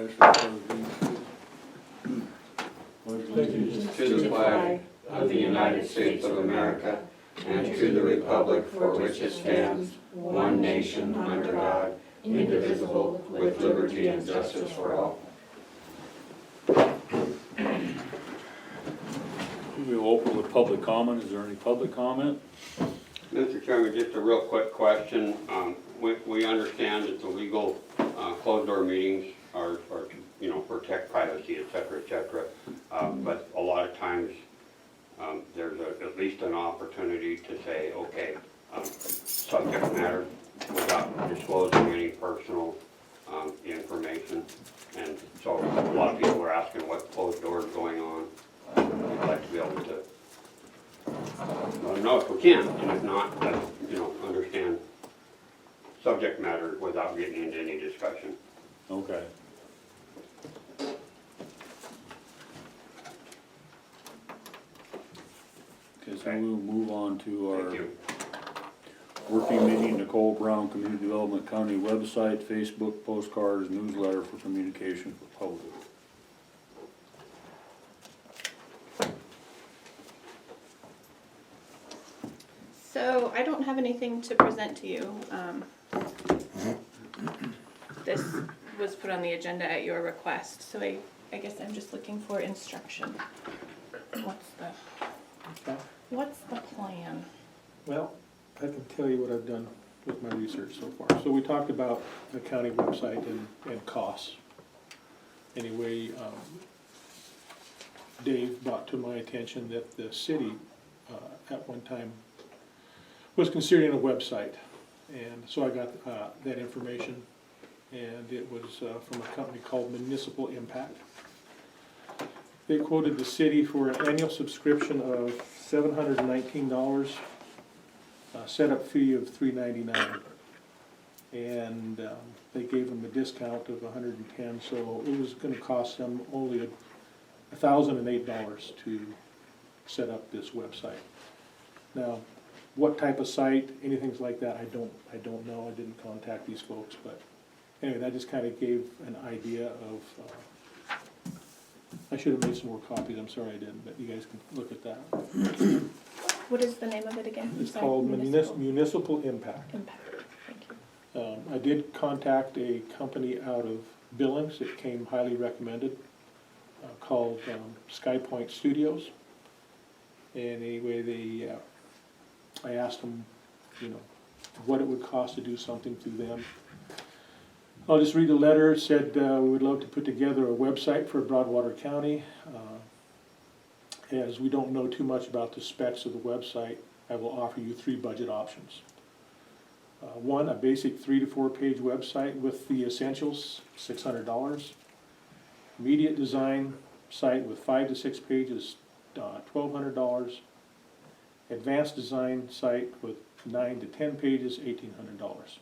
To the flag of the United States of America and to the republic for which it stands, one nation under God, indivisible, with liberty and justice for all. We'll open with public comment. Is there any public comment? Mr. Chairman, just a real quick question. We understand that the legal closed-door meetings are to, you know, protect privacy, et cetera, but a lot of times there's at least an opportunity to say, okay, subject matter without disclosing any personal information. And so a lot of people are asking what closed door is going on. We'd like to be able to know if we can, and if not, then, you know, understand subject matter without getting into any discussion. Okay. Okay, so we'll move on to Thank our you. working meeting, Nicole Brown, Community Development County website, Facebook, postcards, newsletter for communication for public. So I don't have anything to present to you. This was put on the agenda at your request, so I guess I'm just looking for instruction. What's the plan? Well, I can tell you what I've done with my research so far. So we talked about the county website and costs. Anyway, Dave brought to my attention that the city at one time was considering a website. And so I got that information, and it was from a company called Municipal Impact. They quoted the city for an annual subscription of $719, setup fee of $399, and they gave them a discount of $110, so it was going to cost them only $1,008 to set up this website. Now, what type of site, anything like that, I don't know. I didn't contact these folks, but anyway, that just kind of gave an idea of. I should have made some more copies. I'm sorry I didn't, but you guys can look at that. What is the name of it again? It's Sorry, called Municipal Impact. Impact. Thank you. I did contact a company out of Billings that came highly recommended, called SkyPoint Studios. And anyway, I asked them, you know, what it would cost to do something through them. I'll just read the letter. It said, we would love to put together a website for Broadwater County. As we don't know too much about the specs of the website, I will offer you 3 budget options. One, a basic 3 to 4 page website with the essentials, $600. Immediate design site with 5 to 6 pages, $1,200. Advanced design site with 9 to 10 pages, $1,800.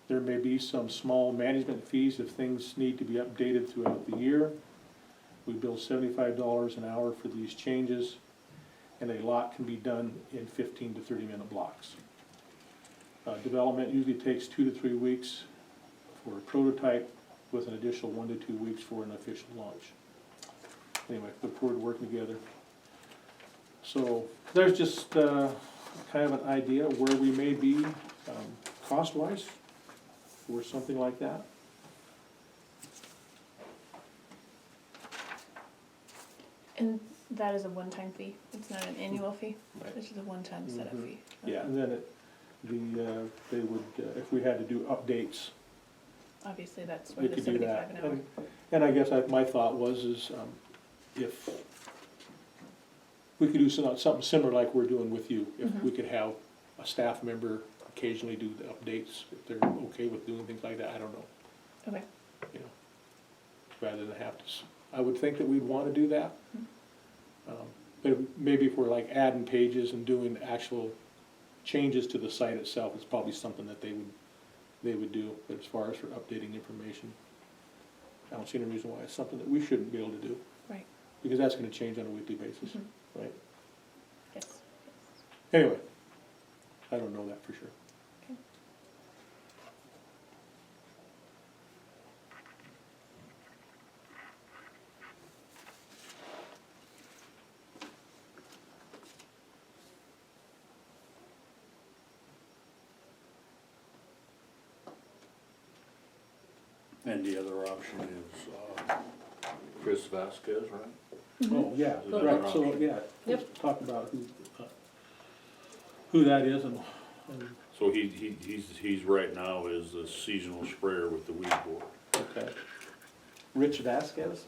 There may be some small management fees if things need to be updated throughout the year. We bill $75 an hour for these changes, and a lot can be done in 15 to 30-minute blocks. Development usually takes 2 to 3 weeks for a prototype, with an additional 1 to 2 weeks for an official launch. Anyway, look forward to working together. So there's just kind of an idea of where we may be cost-wise for something like that. And that is a one-time fee. It's not an annual fee. Right. This is a one-time setup fee. Yeah, and then they would, if we had to do updates, Obviously, that's we where the could do that. $75 an hour. And I guess my thought was if we could do something similar like we're doing with you, if we could have a staff member occasionally do the updates, if they're okay with doing things like that, I don't know, Okay. you know, rather than have to, I would think that we'd want to do that. But maybe if we're like adding pages and doing actual changes to the site itself, it's probably something that they would do. But as far as for updating information, I don't see any reason why it's something that we shouldn't be able to do. Right. Because that's going to change on a weekly basis, right? Yes. Anyway, I don't know that for sure. And the other option is Chris Vasquez, right? Oh, yeah, Mhm. right, so, yeah. Yep. let's talk about who that is and So he's right now is the seasonal sprayer with the weed board. okay. Rich Vasquez?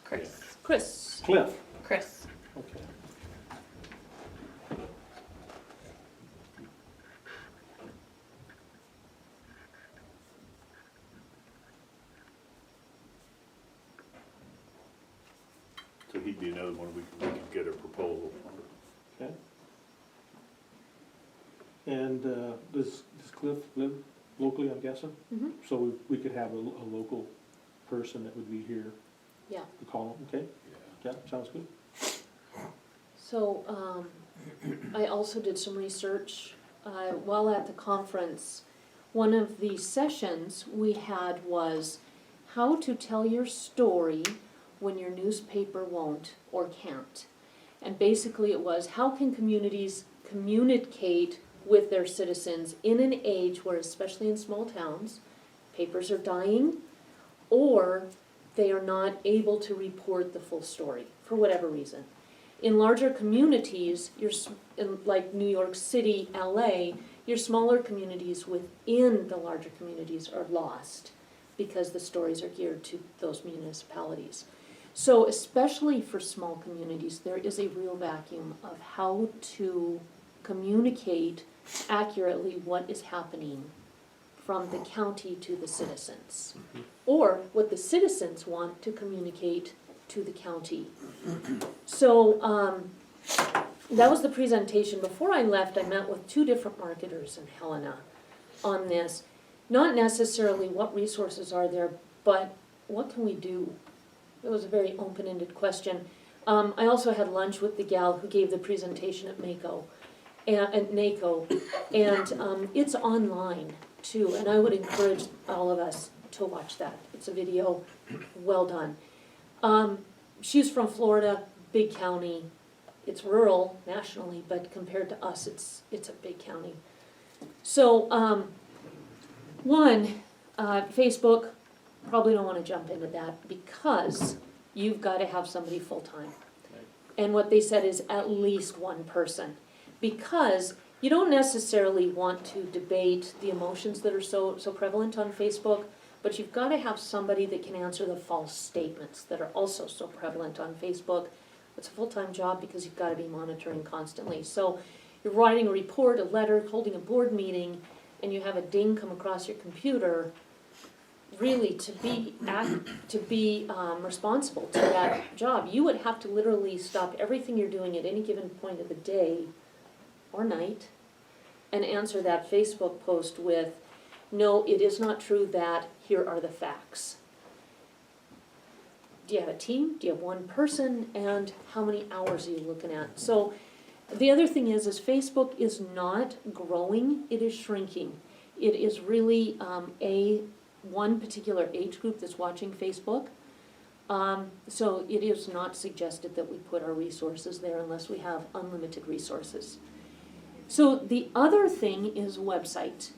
Chris. Cliff, Chris. okay. So he'd be another one we could get a proposal from. Okay. And does Cliff live locally, I'm guessing? Mhm. So we could have a local person that would be here Yeah, to call him, okay? Yeah, sounds good. so, I also did some research, while at the conference. One of the sessions we had was how to tell your story when your newspaper won't or can't. And basically it was, how can communities communicate with their citizens in an age where, especially in small towns, papers are dying, or they are not able to report the full story, for whatever reason. In larger communities, like New York City, LA, your smaller communities within the larger communities are lost because the stories are geared to those municipalities. So especially for small communities, there is a real vacuum of how to communicate accurately what is happening from the county to the citizens, or what the citizens want to communicate to the county. So that was the presentation. Before I left, I met with 2 different marketers in Helena on this. Not necessarily what resources are there, but what can we do? It was a very open-ended question. I also had lunch with the gal who gave the presentation at NACO, and it's online too, and I would encourage all of us to watch that. It's a video, well done. She's from Florida, big county. It's rural nationally, but compared to us, it's a big county. So, Facebook, probably don't want to jump into that because you've got to have somebody full-time. And what they said is at least one person. Because you don't necessarily want to debate the emotions that are so prevalent on Facebook, but you've got to have somebody that can answer the false statements that are also so prevalent on Facebook. It's a full-time job because you've got to be monitoring constantly. So you're writing a report, a letter, holding a board meeting, and you have a ding come across your computer. Really, to be responsible to that job, you would have to literally stop everything you're doing at any given point of the day or night and answer that Facebook post with, no, it is not true that, here are the facts. Do you have a team? Do you have one person? And how many hours are you looking at? So the other thing is Facebook is not growing, it is shrinking. It is really one particular age group that's watching Facebook. So it is not suggested that we put our resources there unless we have unlimited resources. So the other thing is website.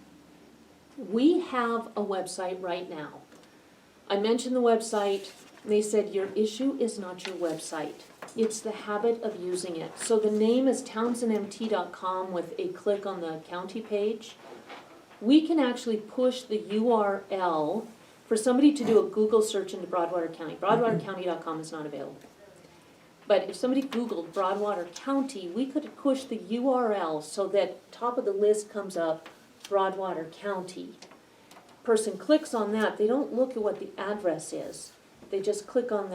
We have a website right now. I mentioned the website. They said your issue is not your website. It's the habit of using it. So the name is townsendmt.com with a click on the county page. We can actually push the URL for somebody to do a Google search into Broadwater County. BroadwaterCounty.com is not available. But if somebody Googled Broadwater County, we could push the URL so that top of the list comes up Broadwater County. Person clicks on that, they don't look at what the address is. They just click on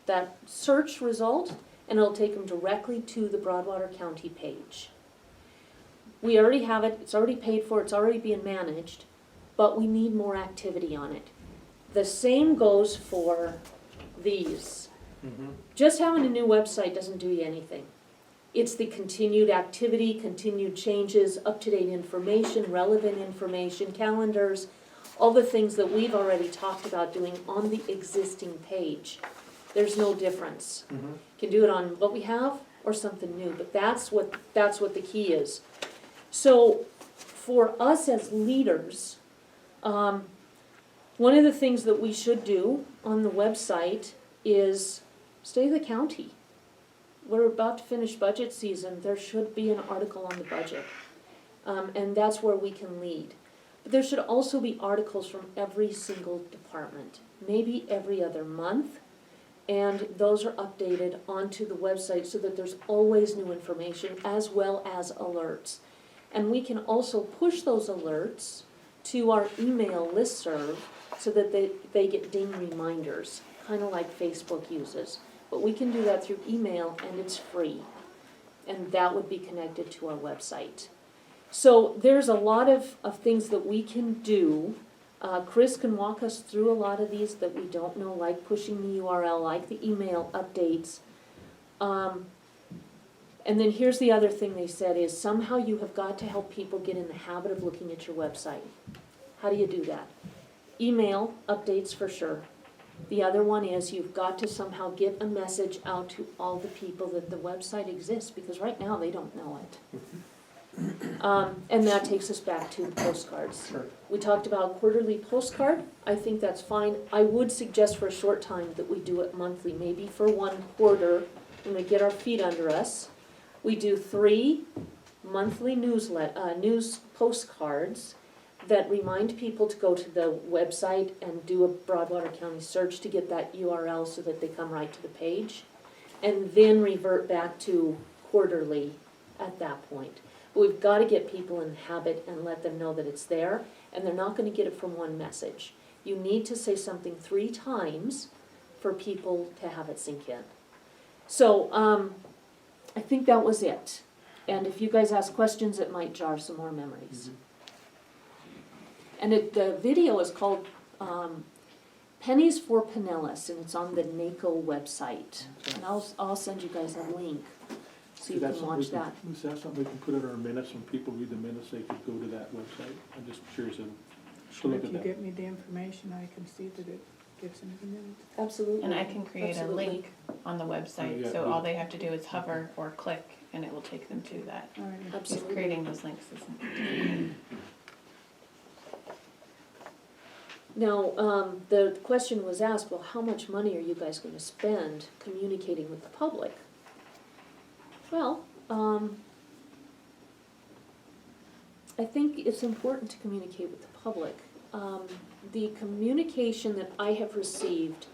that search result and it'll take them directly to the Broadwater County page. We already have it, it's already paid for, it's already being managed, but we need more activity on it. The same goes for these. Just having a new website doesn't do you anything. It's the continued activity, continued changes, up-to-date information, relevant information, calendars, all the things that we've already talked about doing on the existing page. There's no difference. Can do it on what we have or something new, but that's what the key is. So for us as leaders, One of the things that we should do on the website is stay the county. We're about to finish budget season, there should be an article on the budget. And that's where we can lead. But there should also be articles from every single department, maybe every other month. And those are updated onto the website so that there's always new information as well as alerts. And we can also push those alerts to our email listserv so that they get ding reminders, kind of like Facebook uses. But we can do that through email and it's free. And that would be connected to our website. So there's a lot of things that we can do. Chris can walk us through a lot of these that we don't know, like pushing the URL, like the email updates. And then here's the other thing they said is somehow you have got to help people get in the habit of looking at your website. How do you do that? Email updates for sure. The other one is you've got to somehow get a message out to all the people that the website exists, because right now they don't know it. And that takes us back to the postcards. Sure. We talked about quarterly postcard. I think that's fine. I would suggest for a short time that we do it monthly, maybe for 1 quarter, when we get our feet under us. We do 3 monthly news postcards that remind people to go to the website and do a Broadwater County search to get that URL so that they come right to the page, and then revert back to quarterly at that point. But we've got to get people in the habit and let them know that it's there, and they're not going to get it from one message. You need to say something 3 times for people to have it sink in. So I think that was it. And if you guys ask questions, it might jar some more memories. And the video is called Pennies for Pinellas, and it's on the NACO website. And I'll send you guys a link so you can watch that. Is that something we can put in our minutes, when people read the minutes, they could go to that website? I'm just curious to Sure, look if at you that. get me the information, I can see that it gives them the minutes. Absolutely. And I can create a Absolutely. link on the website, Yeah, so we- all they have to do is hover or click, and it will take them to that. All right. Just Absolutely. creating those links isn't. Now, the question was asked, well, how much money are you guys going to spend communicating with the public? Well, I think it's important to communicate with the public. The communication that I have received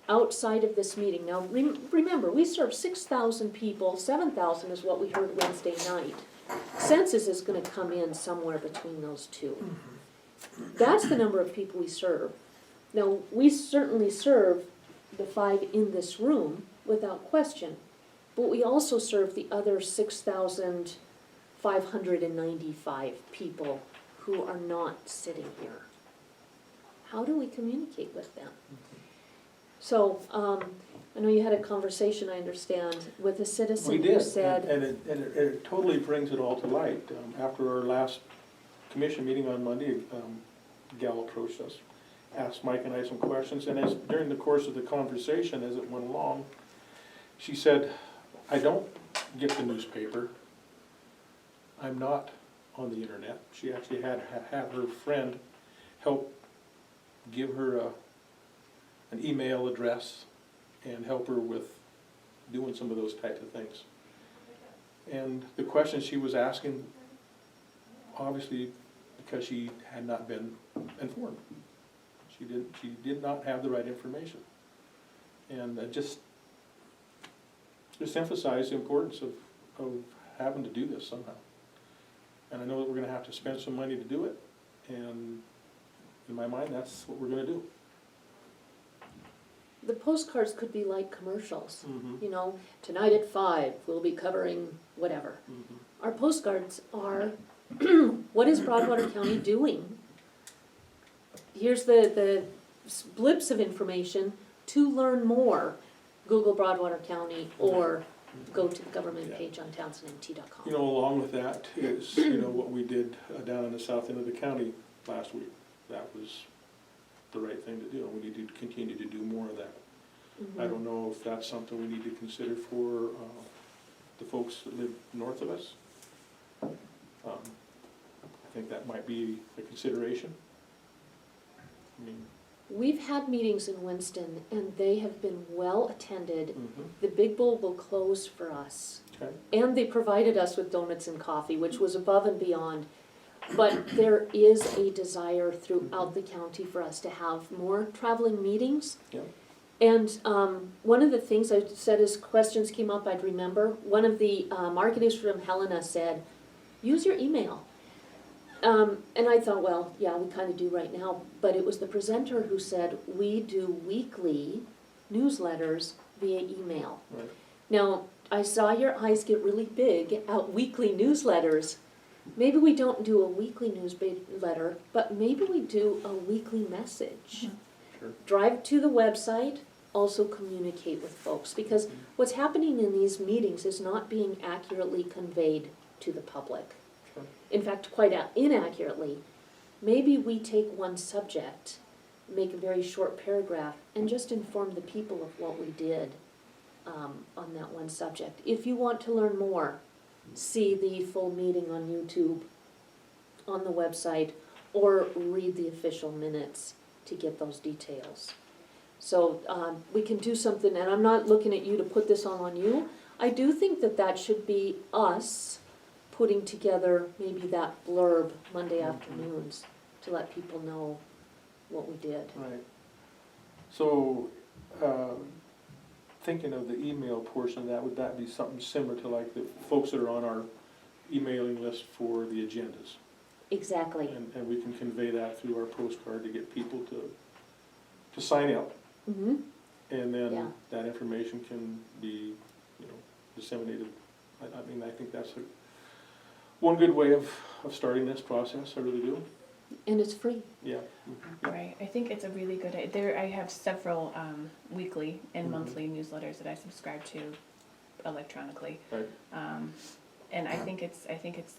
outside of this meeting, now remember, we serve 6,000 people, 7,000 is what we heard Wednesday night. Census is going to come in somewhere between those two. That's the number of people we serve. Now, we certainly serve the 5 in this room without question, but we also serve the other 6,595 people who are not sitting here. How do we communicate with them? So, I know you had a conversation, I understand, with a We citizen who did, said, and it totally brings it all to light. After our last commission meeting on Monday, Gal approached us, asked Mike and I some questions, and as during the course of the conversation, as it went along, she said, I don't get the newspaper. I'm not on the internet. She actually had her friend help give her an email address and help her with doing some of those types of things. And the questions she was asking, obviously, because she had not been informed. She did not have the right information. And just emphasize the importance of having to do this somehow. And I know that we're gonna have to spend some money to do it, and in my mind, that's what we're gonna do. the postcards could be like commercials. Mm-hmm. You know, tonight at 5, we'll be covering whatever. Mm-hmm. Our postcards are, what is Broadwater County doing? Here's the blips of information. To learn more, Google Broadwater County or go to the government page on townsendmt.com. You know, along with that is, what we did down in the south end of the county last week. That was the right thing to do, and we need to continue to do more of that. I don't know if that's something we need to consider for the folks that live north of us. I think that might be a consideration. I We've had meetings in Winston and they have been well attended. Mhm. The Big Bowl will close for us. Okay. And they provided us with donuts and coffee, which was above and beyond. But there is a desire throughout the county for us to have more traveling meetings. Yeah. And one of the things I said as questions came up, I'd remember, one of the marketers from Helena said, use your email. And I thought, well, yeah, we kind of do right now. But it was the presenter who said, we do weekly newsletters via email. Right. Now, I saw your eyes get really big at weekly newsletters. Maybe we don't do a weekly newsletter, but maybe we do a weekly message. Sure. Drive to the website, also communicate with folks, because what's happening in these meetings is not being accurately conveyed to the public. Sure. In fact, quite inaccurately. Maybe we take one subject, make a very short paragraph, and just inform the people of what we did on that one subject. If you want to learn more, see the full meeting on YouTube, on the website, or read the official minutes to get those details. So we can do something, and I'm not looking at you to put this all on you. I do think that that should be us putting together maybe that blurb Monday afternoons to let people know what we did. Right. So, thinking of the email portion of that, would that be something similar to like the folks that are on our emailing list for the agendas? Exactly. And we can convey that through our postcard to get people to sign up. Mm-hmm. And then Yeah. that information can be, disseminated. I mean, I think that's one good way of starting this process, I really do. And it's free. Yeah. Right, I think it's a really good, I have several weekly and Mhm. monthly newsletters that I subscribe to electronically. Right. And I think it's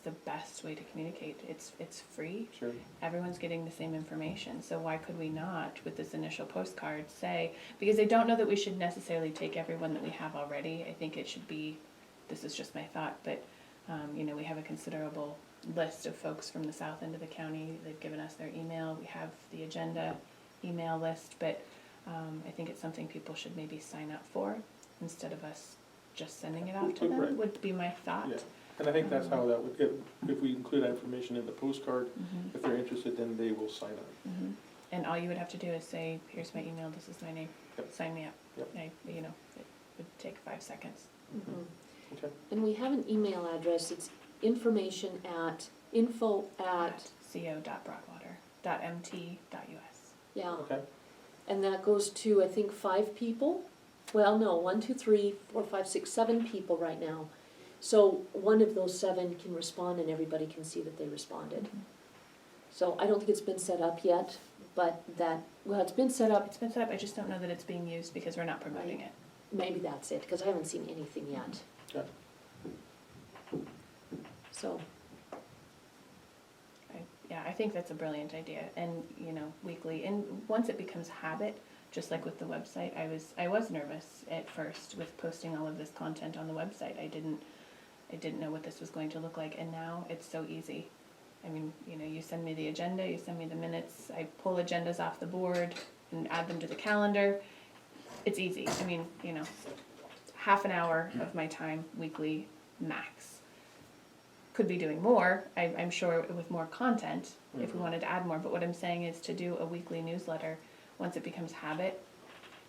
the best way to communicate. It's free, Sure. everyone's getting the same information, so why could we not, with this initial postcard, say, because I don't know that we should necessarily take everyone that we have already, I think it should be, this is just my thought, but, we have a considerable list of folks from the south end of the county, they've given us their email, we have the agenda email list, but, I think it's something people should maybe sign up for, instead of us just sending it out to Right. them, would be my thought. Yeah. And I think that's how that would, if we include that information in the postcard, Mhm. if they're interested, then they will sign up. Mhm. And all you would have to do is say, here's my email, this is my name, Yep. sign me up. Yep. It would take 5 seconds. Mm-hmm. Okay. And we have an email address, it's info@, co.brockwater.mt.us. yeah. Okay. And that goes to, I think, 5 people. Well, no, 1, 2, 3, 4, 5, 6, 7 people right now. So one of those 7 can respond and everybody can see that they responded. So I don't think it's been set up yet, but it's been set up, It's been set up, I just don't know that it's being used because we're not promoting it. maybe that's it, because I haven't seen anything yet. Okay. So, I think that's a brilliant idea, and, weekly, and once it becomes habit, just like with the website, I was nervous at first with posting all of this content on the website. I didn't know what this was going to look like, and now it's so easy. I mean, you send me the agenda, you send me the minutes, I pull agendas off the board and add them to the calendar. It's easy. I mean, half an hour of my time weekly max. Could be doing more, I'm sure, with more content, if we wanted to add more, but what I'm saying is to do a weekly newsletter, once it becomes habit,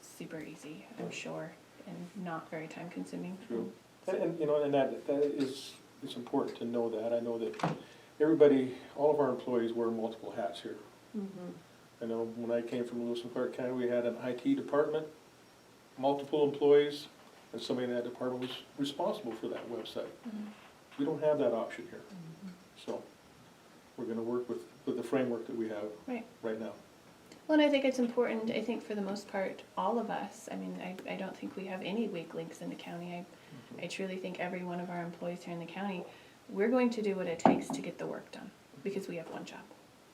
super easy, I'm sure, and not very time consuming. True. And that is, it's important to know that. I know that everybody, all of our employees wear multiple hats here. I know when I came from Lewis and Clark County, we had an IT department, multiple employees, and somebody in that department was responsible for that website. We don't have that option here. So we're gonna work with the framework that we have right now. Well, and I think it's important, I think for the most part, all of us, I mean, I don't think we have any weak links in the county. I truly think every one of our employees here in the county, we're going to do what it takes to get the work done, because we have one job.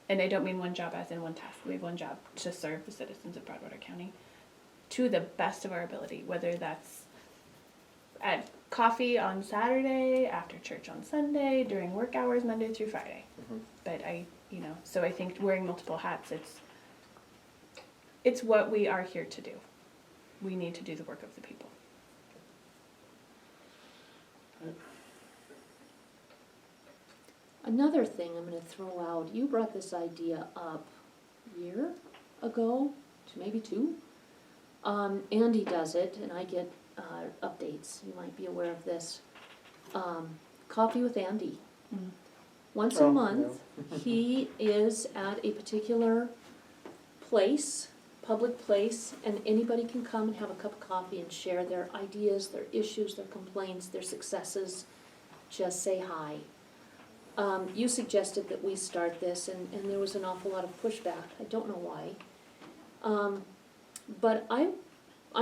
And I don't mean one job as in one task, we have one job to serve the citizens of Broadwater County to the best of our ability, whether that's at coffee on Saturday, after church on Sunday, during work hours Monday through Friday. But so I think wearing multiple hats, it's what we are here to do. We need to do the work of the people. Another thing I'm gonna throw out, you brought this idea up a year ago, maybe two. Andy does it, and I get updates, you might be aware of this. Coffee with Andy. Mm. Once a month, he is at a particular place, public place, and anybody can come and have a cup of coffee and share their ideas, their issues, their complaints, their successes. Just say hi. You suggested that we start this, and there was an awful lot of pushback. I don't know why. But I'm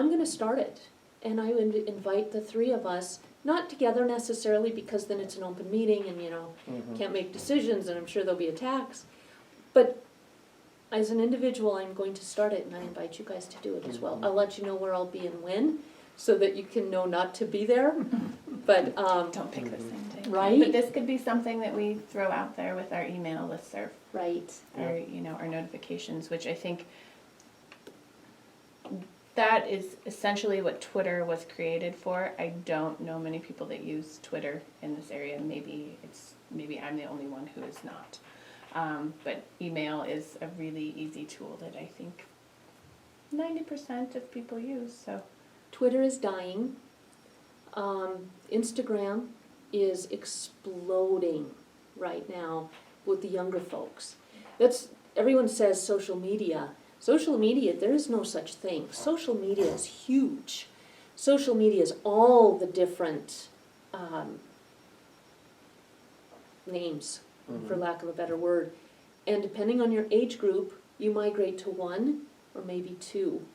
gonna start it, and I would invite the three of us, not together necessarily, because then it's an open meeting and, can't make decisions, and I'm sure there'll be attacks. But as an individual, I'm going to start it, and I invite you guys to do it as well. I'll let you know where I'll be and when, so that you can know not to be there. But, Don't pick the same day. Right? But this could be something that we throw out there with our email listserv, right, or, our notifications, which I think that is essentially what Twitter was created for. I don't know many people that use Twitter in this area. Maybe I'm the only one who is not. But email is a really easy tool that I think 90% of people use, so. Twitter is dying. Instagram is exploding right now with the younger folks. Everyone says social media. Social media, there is no such thing. Social media is huge. Social media is all the different names, for lack of a better word. And depending on your age group, you migrate to one or maybe two.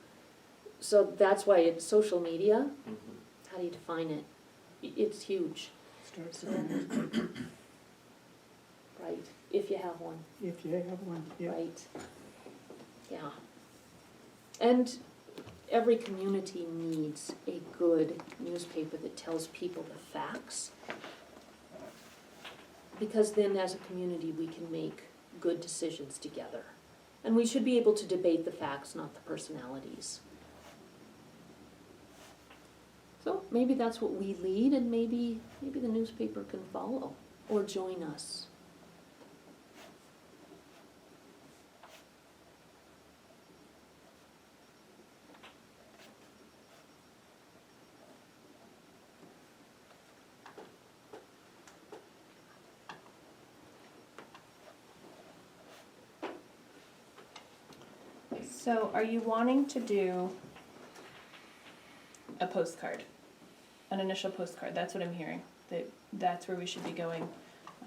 So that's why it's social media. How do you define it? It's huge, Starts again, right? If you have one, if you have one, yeah. right? Yeah. And every community needs a good newspaper that tells people the facts. Because then as a community, we can make good decisions together. And we should be able to debate the facts, not the personalities. So maybe that's what we lead, and maybe the newspaper can follow or join us. So are you wanting to do a postcard? An initial postcard, that's what I'm hearing, that's where we should be going.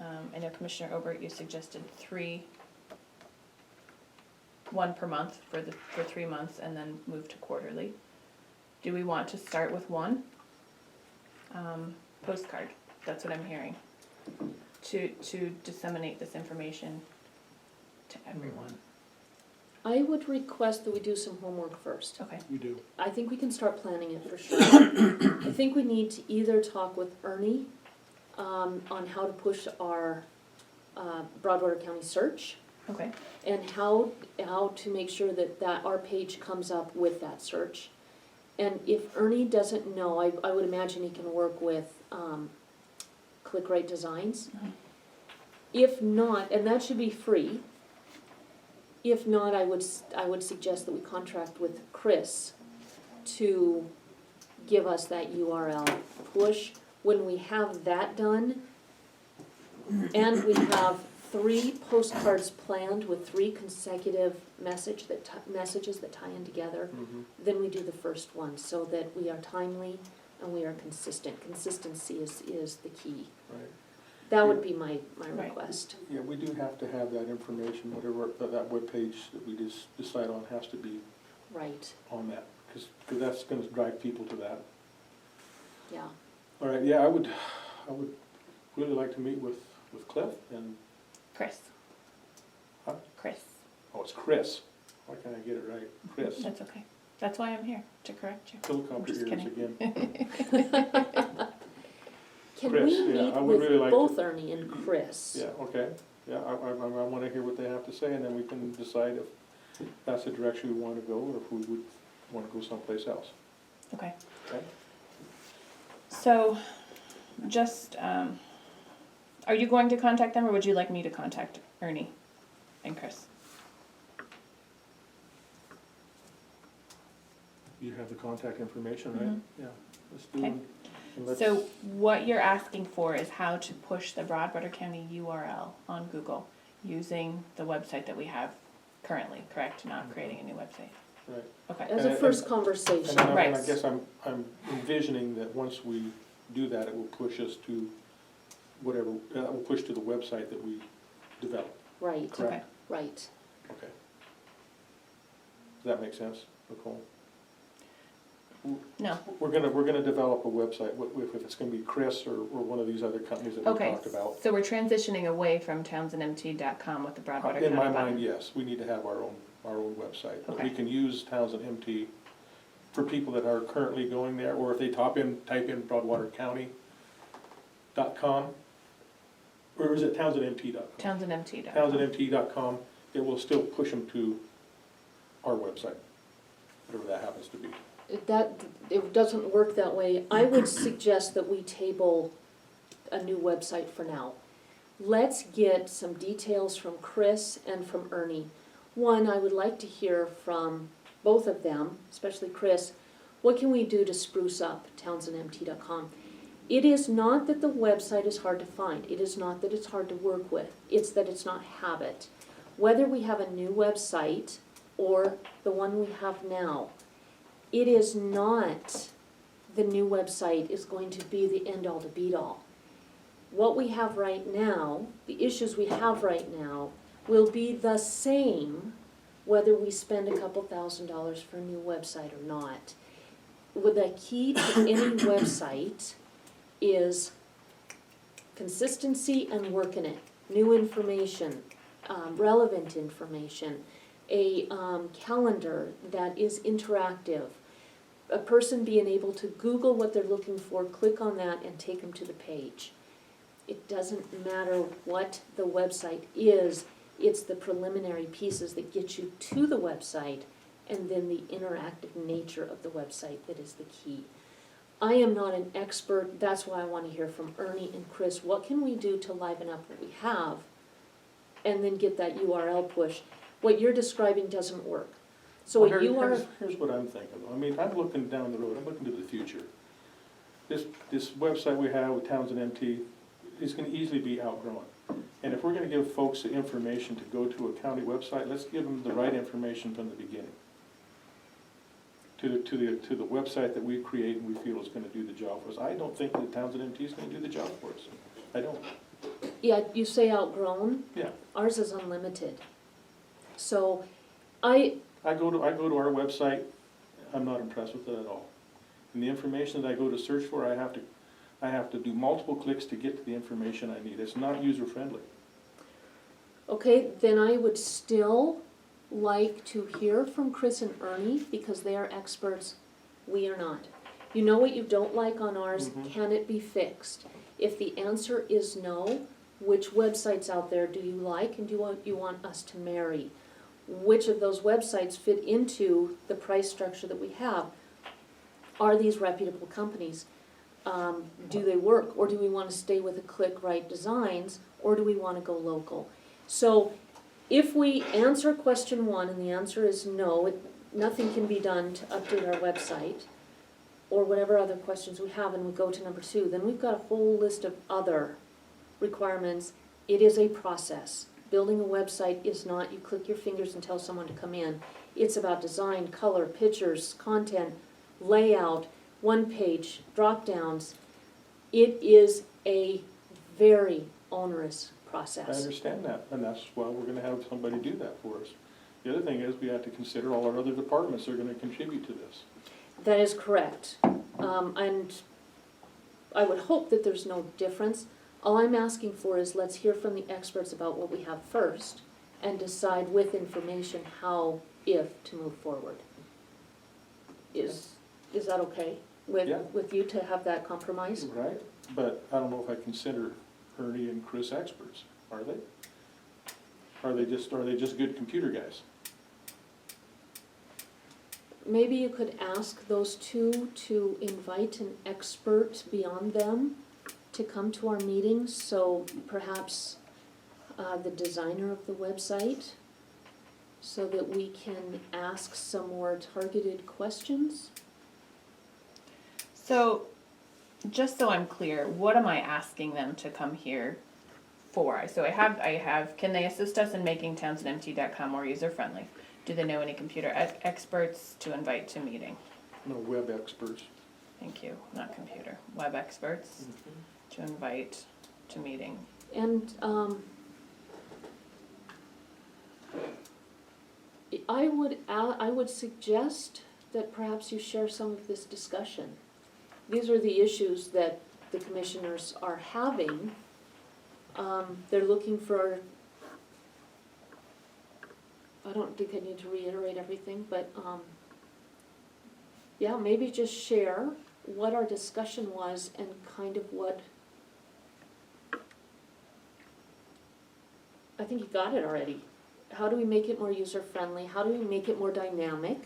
I know Commissioner Obert, you suggested 3, 1 per month for 3 months and then move to quarterly. Do we want to start with 1? Postcard, that's what I'm hearing, to disseminate this information to everyone. I would request that we do some homework first. Okay. We do. I think we can start planning it for sure. I think we need to either talk with Ernie on how to push our Broadwater County search, Okay. and how to make sure that our page comes up with that search. And if Ernie doesn't know, I would imagine he can work with ClickRight Designs. Mhm. If not, and that should be free. If not, I would suggest that we contract with Chris to give us that URL push. When we have that done, and we have 3 postcards planned with 3 consecutive messages that tie in together, then we do the first one, so that we are timely and we are consistent. Consistency is the key. Right. That would be my Right. request. Yeah, we do have to have that information, whatever, that webpage that we just decide on has to be Right, on that, because that's gonna drive people to that. yeah. All right, yeah, I would really like to meet with Cliff and, Chris. Huh? Chris. oh, it's Chris. Why can't I get it right? Chris. That's okay. That's why I'm here, to correct you. Helicopter just ears kidding. again. Can Chris, we yeah, meet I would with really like both to- Ernie and Chris? Yeah, okay, yeah, I wanna hear what they have to say, and then we can decide that's the direction we wanna go, or if we would wanna go someplace else. Okay. Okay. So, just, are you going to contact them, or would you like me to contact Ernie and Chris? You have the contact information, right? Mhm. Yeah, let's do Okay. it. And let's- So what you're asking for is how to push the Broadwater County URL on Google using the website that we have currently, correct? Not creating a new website. Right. Okay. As a And- first conversation. And I Right. guess I'm envisioning that once we do that, it will push us to whatever, will push to the website that we develop. Right, Correct. Okay. right. Okay. Does that make sense, Nicole? No. We're gonna develop a website, if it's gonna be Chris or one of these other companies that we Okay. talked about. So we're transitioning away from townsendmt.com with the Broadwater In County my button. mind, yes, we need to have our own website. But we Okay. can use Townsend MT for people that are currently going there, or if they type in broadwatercounty.com, or is it townsendmt.com? Townsendmt.com. townsendmt.com, it will still push them to our website, whatever that happens to be. It doesn't work that way. I would suggest that we table a new website for now. Let's get some details from Chris and from Ernie. One, I would like to hear from both of them, especially Chris, what can we do to spruce up townsendmt.com? It is not that the website is hard to find. It is not that it's hard to work with. It's that it's not habit. Whether we have a new website or the one we have now, it is not the new website is going to be the end-all to beat-all. What we have right now, the issues we have right now, will be the same whether we spend a couple $1,000s for a new website or not. With the key to any website is consistency and work in it, new information, relevant information, a calendar that is interactive, a person being able to Google what they're looking for, click on that, and take them to the page. It doesn't matter what the website is, it's the preliminary pieces that get you to the website, and then the interactive nature of the website that is the key. I am not an expert, that's why I want to hear from Ernie and Chris. What can we do to liven up what we have, and then get that URL push? What you're describing doesn't work. So Well, a URL, here's what I'm thinking. I mean, I'm looking down the road, I'm looking to the future. This website we have with Townsend MT is gonna easily be outgrown. And if we're gonna give folks the information to go to a county website, let's give them the right information from the beginning. To the website that we create and we feel is gonna do the job for us. I don't think that Townsend MT is gonna do the job for us. I don't, yeah, you say outgrown, yeah. ours is unlimited. So I I go to our website, I'm not impressed with it at all. And the information that I go to search for, I have to do multiple clicks to get to the information I need. It's not user-friendly. Okay, then I would still like to hear from Chris and Ernie, because they are experts, we are not. You know what you don't like on ours, Mhm. can it be fixed? If the answer is no, which websites out there do you like and do you want us to marry? Which of those websites fit into the price structure that we have? Are these reputable companies? Do they work, or do we want to stay with a Click Right Designs, or do we want to go local? So if we answer question one and the answer is no, nothing can be done to update our website, or whatever other questions we have, and we go to number two, then we've got a whole list of other requirements. It is a process. Building a website is not, you click your fingers and tell someone to come in. It's about design, color, pictures, content, layout, one page, drop-downs. It is a very onerous I process. understand that, and that's why we're gonna have somebody do that for us. The other thing is, we have to consider all our other departments that are gonna contribute to this. That is correct. And I would hope that there's no difference. All I'm asking for is let's hear from the experts about what we have first and decide with information how, if, to move forward. Is that okay Yeah. with you to have that compromise? Right, but I don't know if I consider Ernie and Chris experts, are they? Are they just good computer guys? maybe you could ask those two to invite an expert beyond them to come to our meetings, so perhaps the designer of the website, so that we can ask some more targeted questions. So, just so I'm clear, what am I asking them to come here for? So I have, can they assist us in making townsendmt.com more user-friendly? Do they know any computer experts to invite to meeting? No web experts. Thank you, not computer, web experts to invite to meeting. And I would suggest that perhaps you share some of this discussion. These are the issues that the commissioners are having. They're looking for, I don't think I need to reiterate everything, but yeah, maybe just share what our discussion was and kind of what, I think you got it already. How do we make it more user-friendly? How do we make it more dynamic?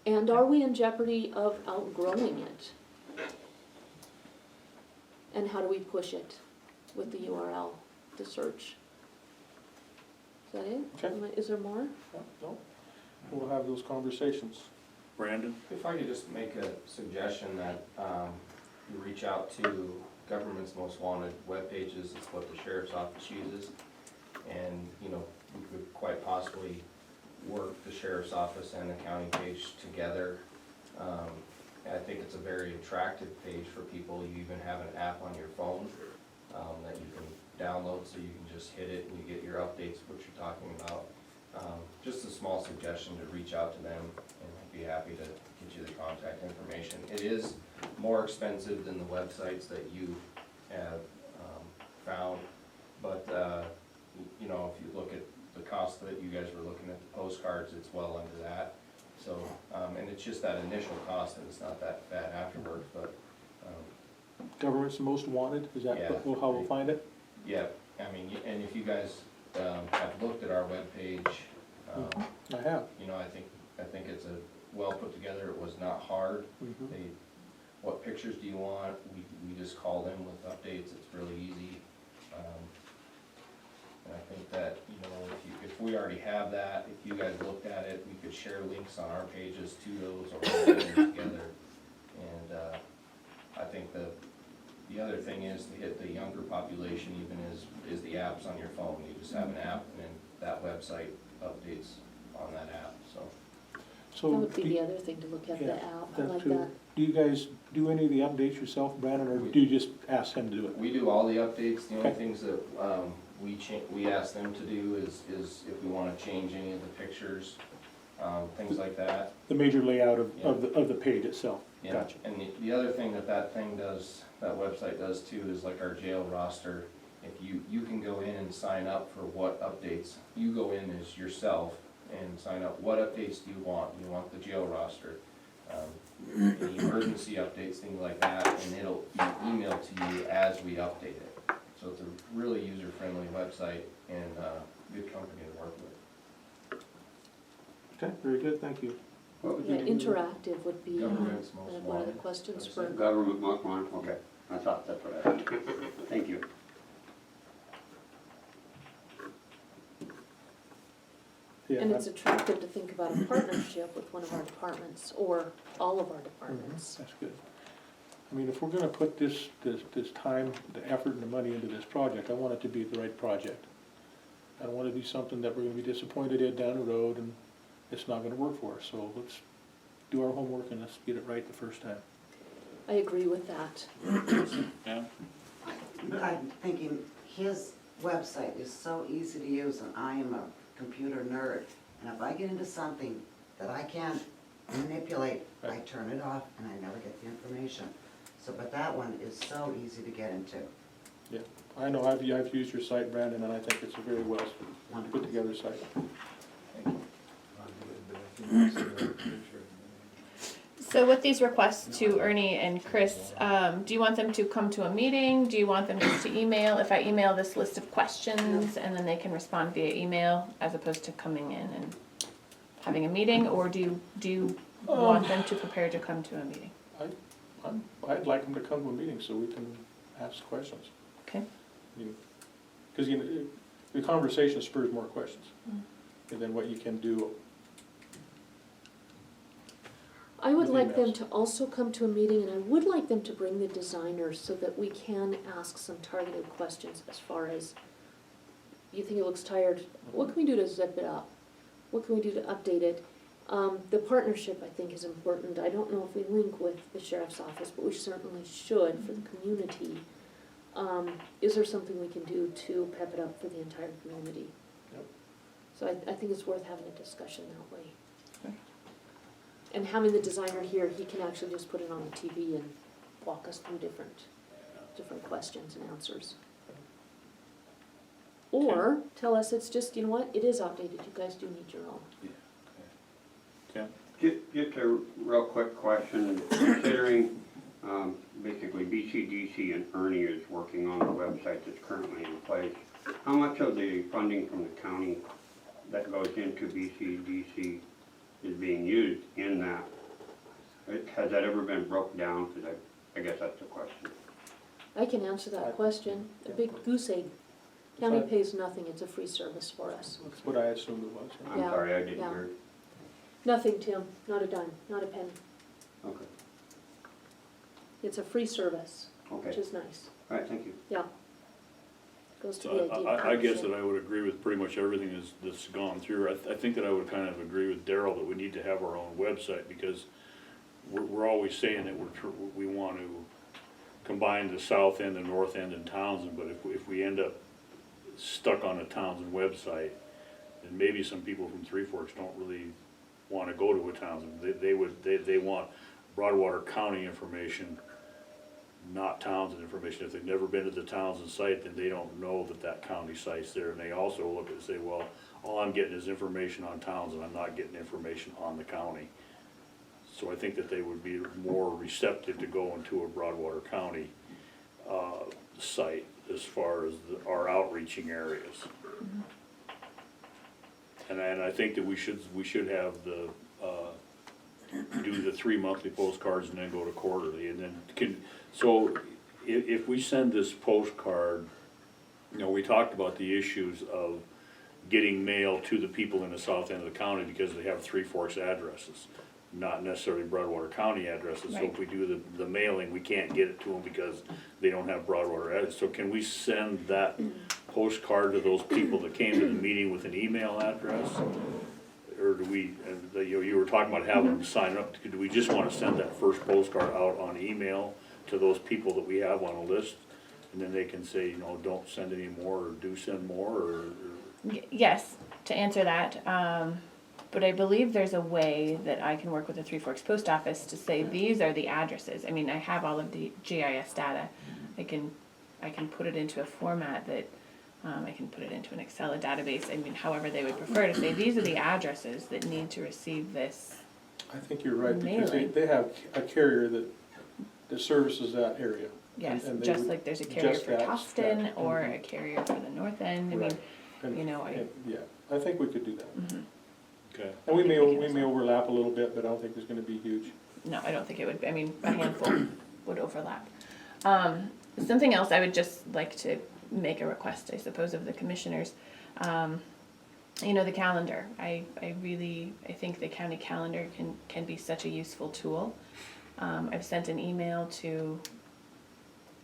And are we in jeopardy of outgrowing it? And how do we push it with the URL, the search? Is that it? Okay. Is there more? No, we'll have those conversations. Brandon? If I could just make a suggestion that you reach out to government's most wanted web pages, it's what the sheriff's office uses. And, you know, we could quite possibly work the sheriff's office and the county page together. I think it's a very attractive page for people. You even have an app on your phone that you can download, so you can just hit it and you get your updates, what you're talking about. Just a small suggestion to reach out to them, and I'd be happy to get you the contact information. It is more expensive than the websites that you have found, but you know, if you look at the cost that you guys were looking at the postcards, it's well under that. So, and it's just that initial cost, and it's not that bad afterwards, but, Government's most wanted, is that Yeah. how we'll find it? yeah, I mean, and if you guys have looked at our webpage, I have. you know, I think it's a well put together. It was not hard. Mhm. They, what pictures do you want? We just call them with updates. It's really easy. And I think that, you know, if we already have that, if you guys looked at it, we could share links on our pages to those or put them together. And I think the other thing is to hit the younger population even is the apps on your phone. You just have an app and then that website updates on that app, so. So, That would be the other thing to look at, the yeah, app, I that like too. that. Do you guys do any of the updates yourself, Brandon, or do you just ask him to do it? We do all the updates. The only Okay. things that we ask them to do is if we wanna change any of the pictures, things like that. The major layout of the page itself? Yeah. Gotcha. And the other thing that thing does, that website does too, is like our jail roster. If you can go in and sign up for what updates, you go in as yourself and sign up, what updates do you want? You want the jail roster, any emergency updates, things like that, and it'll be emailed to you as we update it. So it's a really user-friendly website and good company to work with. Okay, very good, thank you. What was Yeah, your name? interactive would be Government's most one of the wanted. questions That's for, it. Government most wanted, okay. I thought that's what I heard. Thank you. Yeah, and it's attractive to think about a partnership with one of our departments, or all of our departments. That's good. I mean, if we're gonna put this time, the effort and the money into this project, I want it to be the right project. I don't wanna do something that we're gonna be disappointed in down the road and it's not gonna work for us, so let's do our homework and let's get it right the first time. I agree with that. Yeah? But I'm thinking, his website is so easy to use, and I am a computer nerd. And if I get into something that I can't manipulate, I Right. turn it off and I never get the information. So, but that one is so easy to get into. Yeah, I know, I've used your site, Brandon, and I think it's a very well put together site. So with these requests to Ernie and Chris, do you want them to come to a meeting? Do you want them just to email? If I email this list of questions and then they can respond via email as opposed to coming in and having a meeting? Or do you want them to prepare to come to a meeting? I'd like them to come to a meeting so we can ask questions. Okay. Because, the conversation spurs more questions. And then what you can do. I would With like them emails. to also come to a meeting, and I would like them to bring the designers so that we can ask some targeted questions as far as, you think it looks tired, what can we do to zip it up? What can we do to update it? The partnership, I think, is important. I don't know if we link with the sheriff's office, but we certainly should for the community. Is there something we can do to pep it up for the entire community? Yep. So I think it's worth having a discussion that way. Okay. And having the designer here, he can actually just put it on the TV and walk us through different questions and answers. Or tell us it's just, you know what, it is outdated, you guys do need your own. Tim? Just a real quick question, considering basically BCDC and Ernie is working on the website that's currently in place, how much of the funding from the county that goes into BCDC is being used in that? Has that ever been broke down? Because I guess that's the question. I can answer that question, a big goose egg. County pays nothing, it's a free service for us. That's what I assumed it was. I'm Yeah, sorry, I didn't yeah. hear. Nothing, Tim, not a dime, not a penny. Okay, It's a free service, which okay. is nice, All right, thank you. yeah. Goes to So the idea. I guess that I would agree with pretty much everything that's gone through. I think that I would kind of agree with Daryl that we need to have our own website, because we're always saying that we want to combine the south end and north end in Townsend, but if we end up stuck on a Townsend website, then maybe some people from Three Forks don't really want to go to a Townsend. They want Broadwater County information, not Townsend information. If they've never been to the Townsend site, then they don't know that county site's there. And they also look and say, well, all I'm getting is information on Townsend, I'm not getting information on the county. So I think that they would be more receptive to go into a Broadwater County site as far as our outreaching areas. And I think that we should have do the 3 monthly postcards and then go to quarterly, and then so if we send this postcard, we talked about the issues of getting mail to the people in the south end of the county because they have Three Forks addresses, not necessarily Broadwater County addresses. So if Right. we do the mailing, we can't get it to them because they don't have Broadwater address. So can we send that postcard to those people that came to the meeting with an email address? Or do we, you were talking about having them sign up, do we just wanna send that first postcard out on email to those people that we have on a list? And then they can say, don't send any more, or do send more, or? Yes, to answer that, but I believe there's a way that I can work with the Three Forks Post Office to say these are the addresses. I mean, I have all of the GIS data. I can put it into a format that, I can put it into an Excel database. I mean, however they would prefer to say, these are the addresses that need to receive this. I think you're right, because Mailing. they have a carrier that services that area. Yes, And they just would- like there's a carrier just for that, Tofton yeah. or a carrier for the north end. I mean, Right. And, yeah, I think we could do that. Okay. And we I think we can may as well. overlap a little bit, but I don't think it's gonna be huge. no, I don't think it would be. I mean, a handful would overlap. Something else I would just like to make a request, I suppose, of the commissioners. The calendar. I think the county calendar can be such a useful tool. I've sent an email to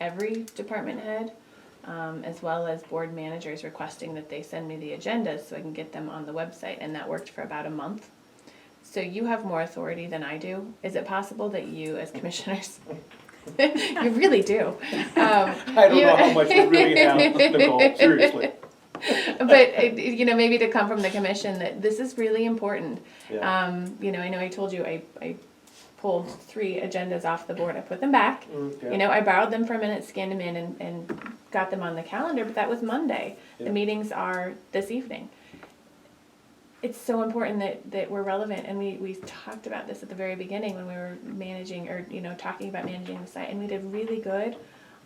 every department head, as well as board managers requesting that they send me the agendas so I can get them on the website, and that worked for about a month. So you have more authority than I do. Is it possible that you, as commissioners, you really do? I don't know how much we really have, Nicole, seriously. But maybe to come from the commission that this is really important. Yeah. I know I told you I pulled 3 agendas off the board. I put them back. Yeah. I borrowed them for a minute, scanned them in, and got them on the calendar. But that was Monday. Yeah. The meetings are this evening. it's so important that we're relevant, and we talked about this at the very beginning when we were managing, or, you know, talking about managing the site, and we did really good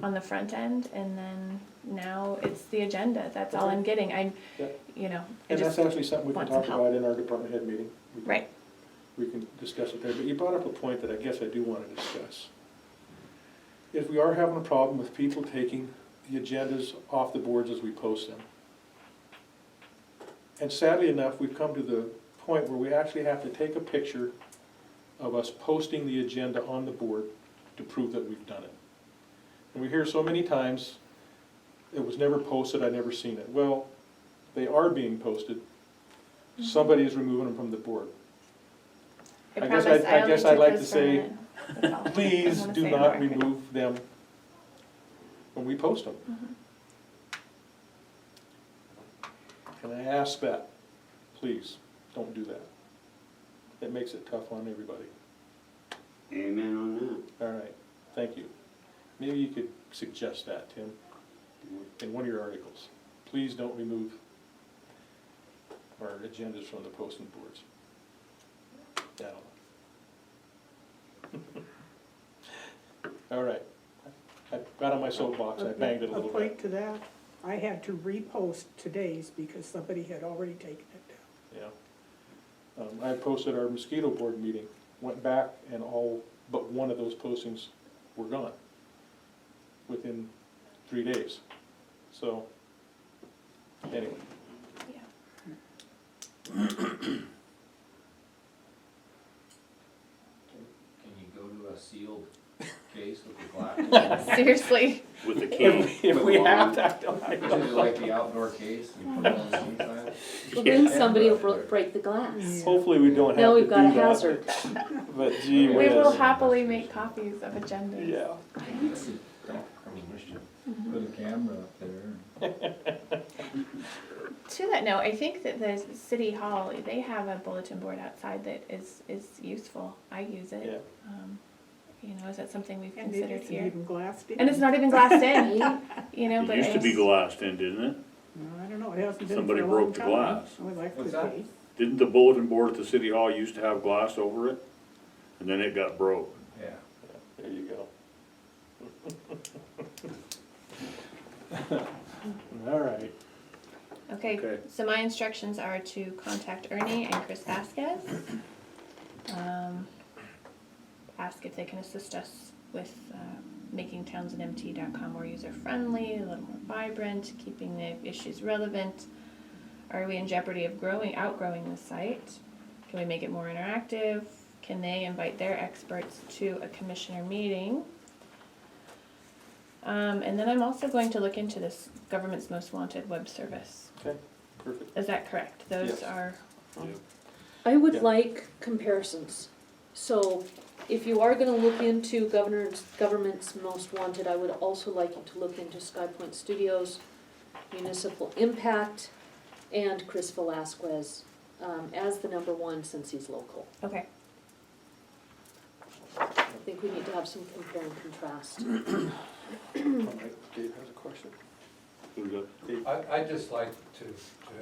on the front end, and then now it's the agenda, that's all I'm getting, Yeah. you know, I And that's just, actually something we can want some talk help. about in our department head meeting. right, We can discuss it there, but you brought up a point that I guess I do wanna discuss. If we are having a problem with people taking the agendas off the boards as we post them. And sadly enough, we've come to the point where we actually have to take a picture of us posting the agenda on the board to prove that we've done it. And we hear so many times, it was never posted, I never seen it. Well, they are being posted. Somebody is removing them from the board. I I guess promise, I I'll guess make I'd like this to say, permanent. That's all. I Please wanna do say on not the record. remove them when we post them. And I ask that, please, don't do that. It makes it tough on everybody. Amen on that. All right, thank you. Maybe you could suggest that, Tim, in one of your articles. Please don't remove our agendas from the posting boards. Down. All right. I got on my soapbox, I banged it a little A point bit. to that, I had to repost today's because somebody had already taken it down. Yeah. I posted our mosquito board meeting, went back and all but one of those postings were gone within 3 days. So, anyway. Yeah. Can you go to a sealed case with the glass? Seriously, With the key. If we have to, I Is don't it know. like the outdoor case, you put it on the inside? Well, then somebody will break the glass. Hopefully we don't have to Now do we've got a that, hazard. But gee we will whiz. happily make copies of agendas. Yeah. Put a camera up there. To that note, I think that the city hall, they have a bulletin board outside that is useful. I use it. Yeah. You know, is that something we've And considered it's here? even glassed in. And it's not even glassed in, you know, It but used to be it's, glassed in, didn't it? No, I don't know, it hasn't been Somebody for a long broke the time. glass. Oh, that's What's the that? case. Didn't the bulletin board at the city hall used to have glass over it? And then it got broke. Yeah. There you go. All right. okay, Okay. so my instructions are to contact Ernie and Chris Vasquez. Ask if they can assist us with making townsendmt.com more user-friendly, a little more vibrant, keeping the issues relevant. Are we in jeopardy of outgrowing the site? Can we make it more interactive? Can they invite their experts to a commissioner meeting? And then I'm also going to look into this Government's Most Wanted web service. Okay, perfect. Is that correct? Those Yes. are, I would Yeah. like comparisons. So if you are gonna look into Government's Most Wanted, I would also like you to look into Sky Point Studios, Municipal Impact, and Chris Velasquez as the #1 since he's local. okay. I think we need to have some compare and contrast. All right, Dave has a question. Who's that? Dave? I'd just like to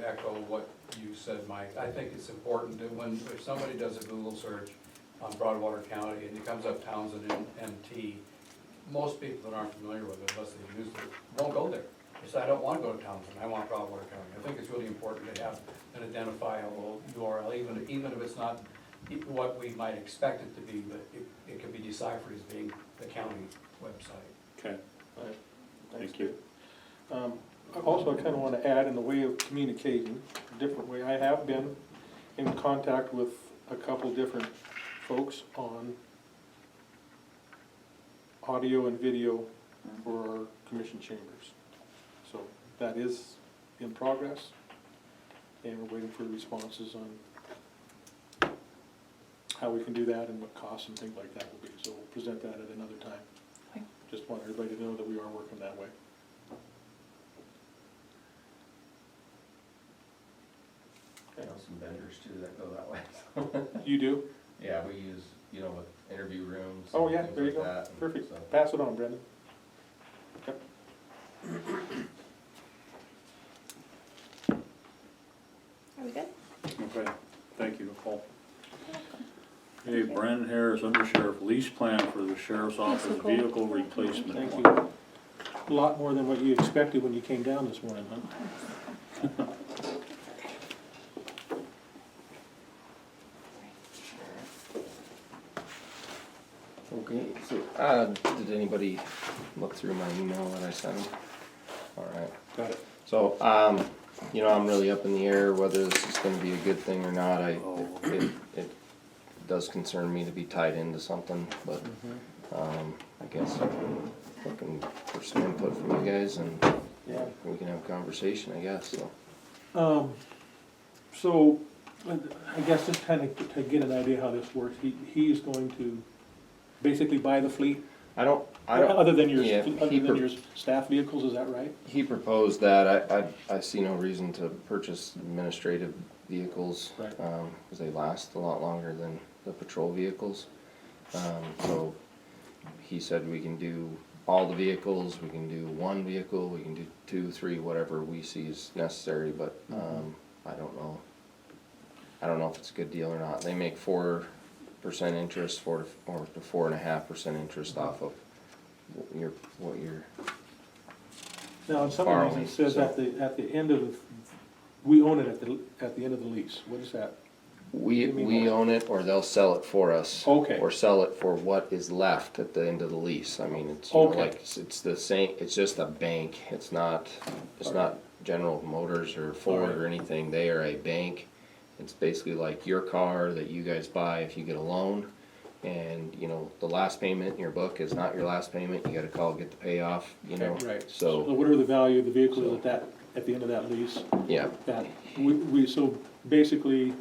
echo what you said, Mike. I think it's important that if somebody does a Google search on Broadwater County and it comes up Townsend MT, most people that aren't familiar with it, unless they've used it, won't go there. They say, I don't want to go to Townsend, I want Broadwater County. I think it's really important to have an identifiable URL, even if it's not what we might expect it to be, but it can be deciphered as being the county website. Okay, All right, thank you. Also, I kind of want to add in the way of communicating, a different way. I have been in contact with a couple different folks on audio and video for our commission chambers. So that is in progress, and we're waiting for responses on how we can do that and what costs and things like that will be. So we'll present that at another time. Okay. Just want everybody to know that we are working that way. I know some vendors too that go that way. You do? Yeah, we use, with interview rooms. Oh, and yeah, things there you like go. that, and Perfect. so- Pass it on, Brendan. Are we good? Okay, thank you, Nicole. Okay, Brandon Harris, Under Sheriff, lease plan for the sheriff's office Nicole. vehicle replacement. Thank plan. you. A lot more than what you expected when you came down this morning, huh? Okay, so, did anybody look through my email that I sent? Alright, Got it. so, I'm really up in the air whether this is gonna be a good thing or not. It does concern me to be tied into something, but, I guess I'm looking for some input from you guys and Yeah. we can have a conversation, I guess, so. So, I guess just kind of to get an idea how this works, he's going to basically buy the fleet? I don't, Other than your, yeah, other he than your staff vehicles, is that right? He proposed that. I see no reason to purchase administrative vehicles, Right. cause they last a lot longer than the patrol vehicles. So he said we can do all the vehicles, we can do one vehicle, we can do 2, 3, whatever we see is necessary, but, I don't know. I don't know if it's a good deal or not. They make 4% interest, 4 to 4.5% interest off of what you're Now, in some of these, Borrowing, it says so- at the end of the, we own it at the end of the lease. What is that? We What do you mean by own it, or they'll sell it for us. Okay. Or sell it for what is left at the end of the lease. I mean, it's, you know, Okay. like, it's the same, it's just a bank. It's not General Motors or Ford Alright. or anything. They are a bank. It's basically like your car that you guys buy if you get a loan. And, the last payment in your book is not your last payment. You gotta call, get the payoff, Right. So, Whatever the value of the vehicle is at the end of that lease, yeah. that, so basically,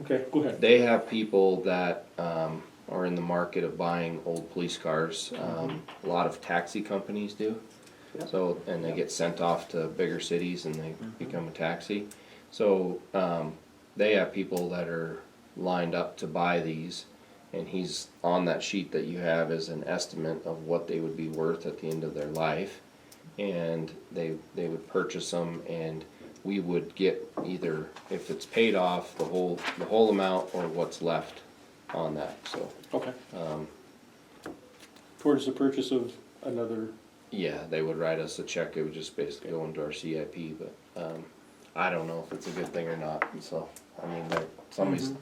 okay, go ahead. They have people that are in the market of buying old police cars. A lot of taxi companies do. Yeah. So, and they get sent off to bigger cities and they become a taxi. So, they have people that are lined up to buy these. And he's on that sheet that you have as an estimate of what they would be worth at the end of their life. And they would purchase them and we would get either, if it's paid off, the whole amount or what's left on that, so. Okay. Towards the purchase of another, Yeah, they would write us a check, it would just basically go into our CIP, but, I don't know if it's a good thing or not, so, I mean, somebody's,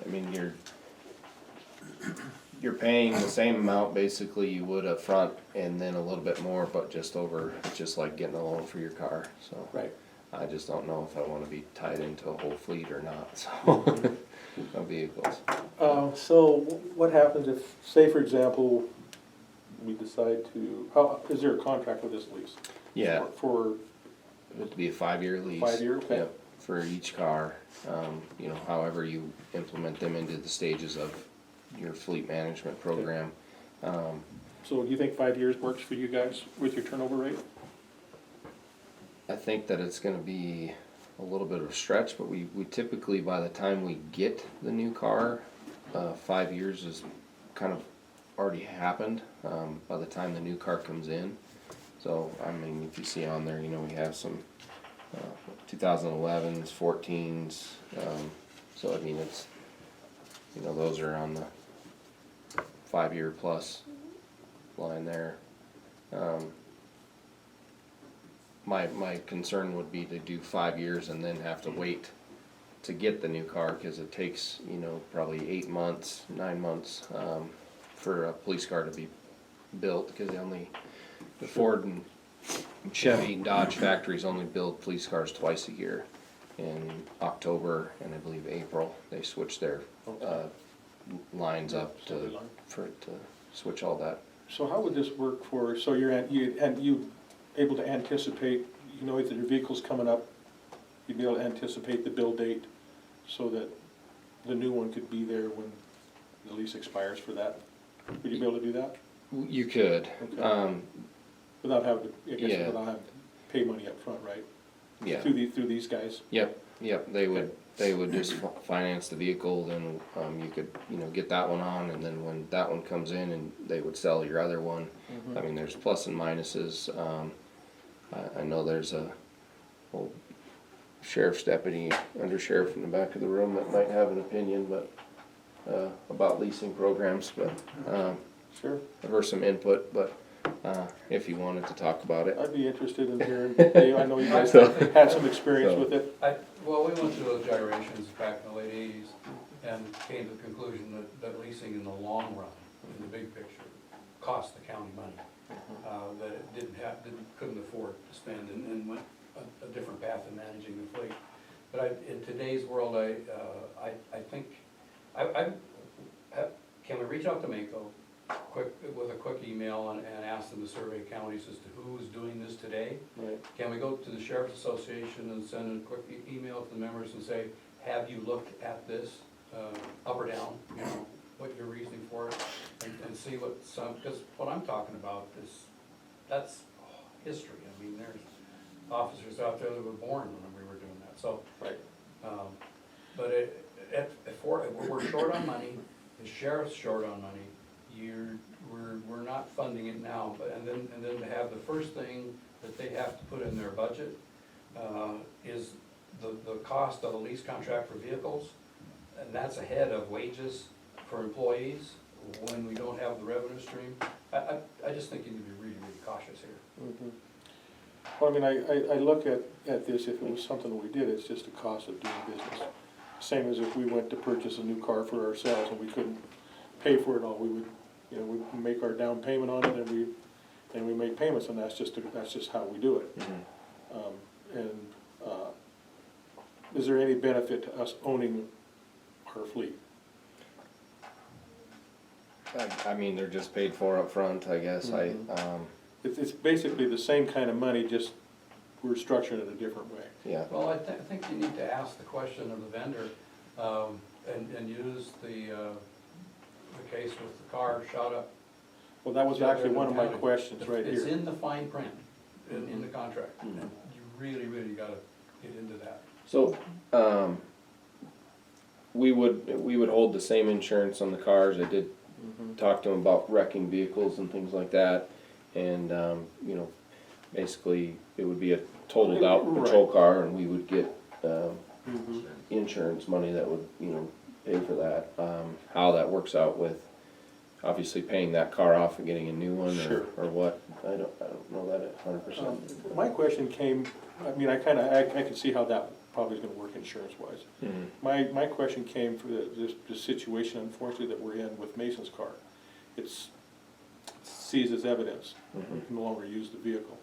I mean, you're paying the same amount basically you would up front and then a little bit more, but just like getting a loan for your car, so. right. I just don't know if I wanna be tied into a whole fleet or not, so, of vehicles. So what happens if, say for example, we decide to, is there a contract with this lease? Yeah, For, it'd be a 5-year lease. 5-year, okay. Yep, for each car, however you implement them into the stages of your fleet management program. so do you think 5 years works for you guys with your turnover rate? I think that it's gonna be a little bit of a stretch, but we typically, by the time we get the new car, 5 years is kind of already happened, by the time the new car comes in. So, I mean, if you see on there, we have some 2011s, 14s, so I mean, it's, those are on the 5-year plus line there. My concern would be to do 5 years and then have to wait to get the new car, cause it takes, probably 8 months, 9 months, for a police car to be built, cause the Ford and Chevy and Dodge factories only build police cars twice a year. In October and I believe April, they switch their, lines up for it to switch all that. So how would this work so you able to anticipate, if your vehicle's coming up, you'd be able to anticipate the build date so that the new one could be there when the lease expires for that? Would you be able to do that? You could, Okay. Without having to, Yeah. without having to pay money up front, right? yeah. Through these guys? Yep, they would just finance the vehicle, then, you could, get that one on, and then when that one comes in and they would sell your other one. I mean, there's plus and minuses, I know there's a sheriff's deputy, under sheriff in the back of the room that might have an opinion, but, about leasing programs, but, Sure. I've heard some input, but, if you wanted to talk about it. I'd be interested in hearing, Dave, I know you guys So- had some experience so- with it. Well, we went through those gyrations back in the late eighties and came to the conclusion that leasing in the long run, in the big picture, cost the county money. That it couldn't afford to spend and went a different path in managing the fleet. But in today's world, I think, can we reach out to Mako with a quick email and ask them to survey counties as to who's doing this today? Right. Can we go to the Sheriff's Association and send a quick email to the members and say, have you looked at this, up or down, you know, what your reasoning for it, and see what because what I'm talking about is, that's history. I mean, there's officers out there that were born when we were doing that, so. Right. But we're short on money, the sheriff's short on money, we're not funding it now, but, and then to have the first thing that they have to put in their budget, is the cost of a lease contract for vehicles, and that's ahead of wages for employees when we don't have the revenue stream. I just think you need to be really, really cautious here. Mhm. Well, I mean, I look at this, if it was something that we did, it's just the cost of doing business. Same as if we went to purchase a new car for ourselves and we couldn't pay for it all, we would, you know, we'd make our down payment on it and we make payments, and that's just how we do it. And is there any benefit to us owning our fleet? I mean, they're just paid for up front, I guess, It's basically the same kind of money, just we're structuring it a different way. yeah. Well, I think you need to ask the question of the vendor, and use the case with the car shot up. Well, that was actually one of my questions right It's here. in the fine print, in the contract, and you really, really gotta get into that. So, we would hold the same insurance on the cars. I did talk to them about wrecking vehicles and things like that. And, you know, basically, it would be a totaled out patrol car, and we would get, insurance money that would, you know, pay for that. How that works out with obviously paying that car off and getting a new one, Sure. or what, I don't know that 100%. My question came, I mean, I could see how that probably is gonna work insurance-wise. My question came for the situation, unfortunately, that we're in with Mason's car. It's seized as evidence, we can no longer use the vehicle.